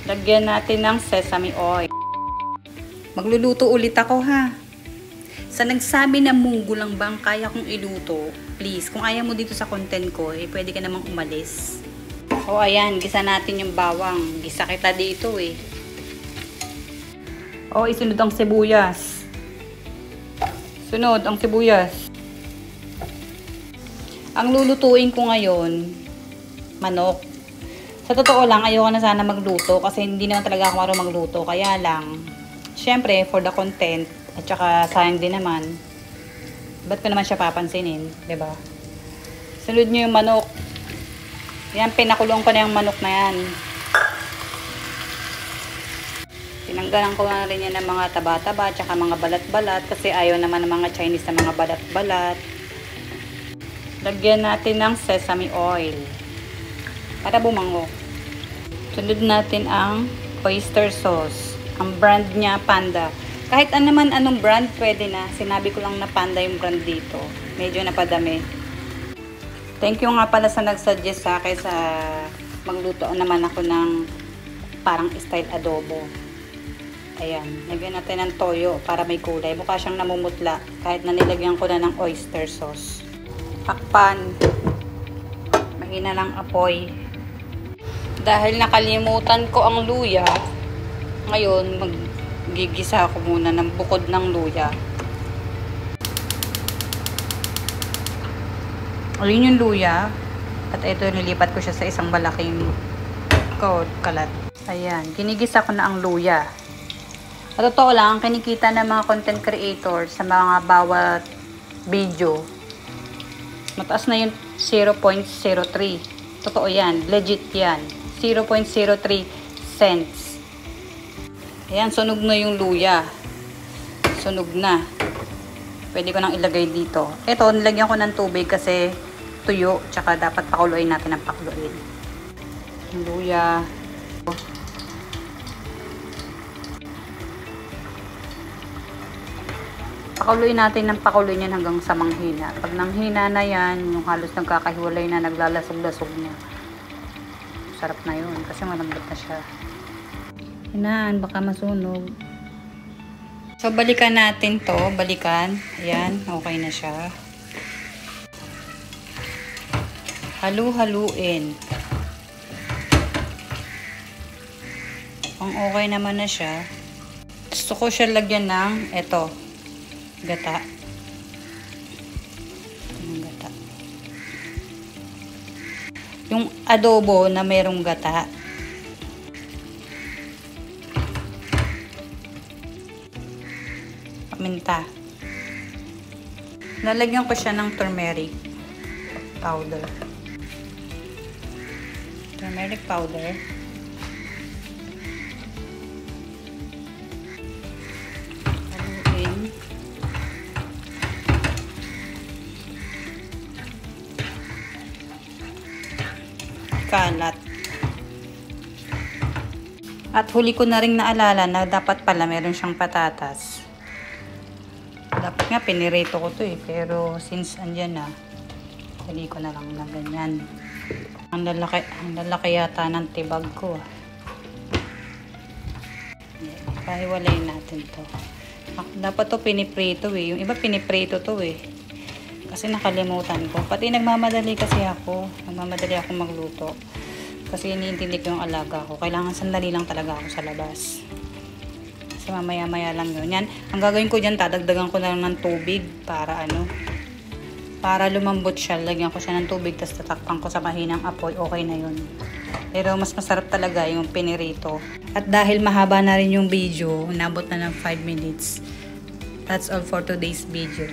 Lagyan natin ng sesame oil. Magluluto ulit ako ha. Sa nagsabi na munggo lang bang kaya kong iluto, please, kung ayaw mo dito sa content ko, pwede ka namang umalis. O ayan, gisa natin yung bawang. Gisa kita dito O, isunod ang sibuyas. Sunod ang sibuyas. Ang lulutuin ko ngayon, manok. Sa totoo lang, ayoko na sana magluto kasi hindi naman talaga ako marunong magluto. Kaya lang, syempre, for the content, at saka sayang din naman, ba't ko naman siya papansinin, diba? Sunod nyo yung manok. Yan, pinakulong ko na yung manok na yan. Tinanggalan ko na rin yan ng mga taba-taba, at saka mga balat-balat, kasi ayaw naman ng mga Chinese na mga balat-balat. Lagyan natin ng sesame oil para bumango. Sunod natin ang oyster sauce. Ang brand niya, Panda. Kahit anong brand, pwede na. Sinabi ko lang na Panda yung brand dito. Medyo napadami. Thank you nga pala sa nagsuggest sa akin sa magluto naman ako ng parang style adobo. Ayan. Lagyan natin ng toyo para may kulay. Mukha siyang namumutla kahit na nilagyan ko na ng oyster sauce. Takpan. Mahina lang apoy. Dahil nakalimutan ko ang luya, ngayon maggigisa ako muna ng bukod ng luya. Ayun yung luya. At ito, nilipat ko siya sa isang malaking kalat. Ayan, ginigisa ko na ang luya. At totoo lang, kinikita ng mga content creators sa mga bawat video, mataas na yung 0.03. Totoo yan, legit yan. 0.03 cents. Ayan, sunog na yung luya. Sunog na. Pwede ko nang ilagay dito. Ito, nilagyan ko ng tubig kasi tuyo. Tsaka dapat pakuluin natin ang pakuluin. Yung luya. Pakuluin natin ng pakuluin yan hanggang sa manghina. Pag nanghina na yan, yung halos nagkakahiwalay na, naglalasog-lasog niya. Sarap na yun kasi malambot na siya. Hinaan, baka masunog. So, balikan natin to. Balikan. Ayan, okay na siya. Halu-haluin. Kung okay naman na siya, gusto ko siya lagyan ng eto, gata. Gata. Yung adobo na merong gata. Paminta. Lalagyan ko siya ng turmeric powder. Turmeric powder. Haluin. Kalat. At huli ko na rin naalala na dapat pala meron siyang patatas. Dapat nga pinirito ko to pero since andyan na, huli ko na lang na ganyan. Ang lalaki yata ng tibag ko. Pahiwalayin natin to. Dapat to piniprito Yung iba piniprito to kasi nakalimutan ko. Pati nagmamadali kasi ako. Nagmamadali ako magluto. Kasi iniintindi ko yung alaga ko. Kailangan sandali lang talaga ako sa labas. Kasi mamaya-maya lang yun. Yan, ang gagawin ko dyan, dadagdagan ko na lang ng tubig para para lumambot siya. Lagyan ko siya ng tubig, tapos tatakpan ko sa mahinang apoy. Okay na yun. Pero mas masarap talaga yung pinirito. At dahil mahaba na rin yung video, nabot na ng 5 minutes. That's all for today's video.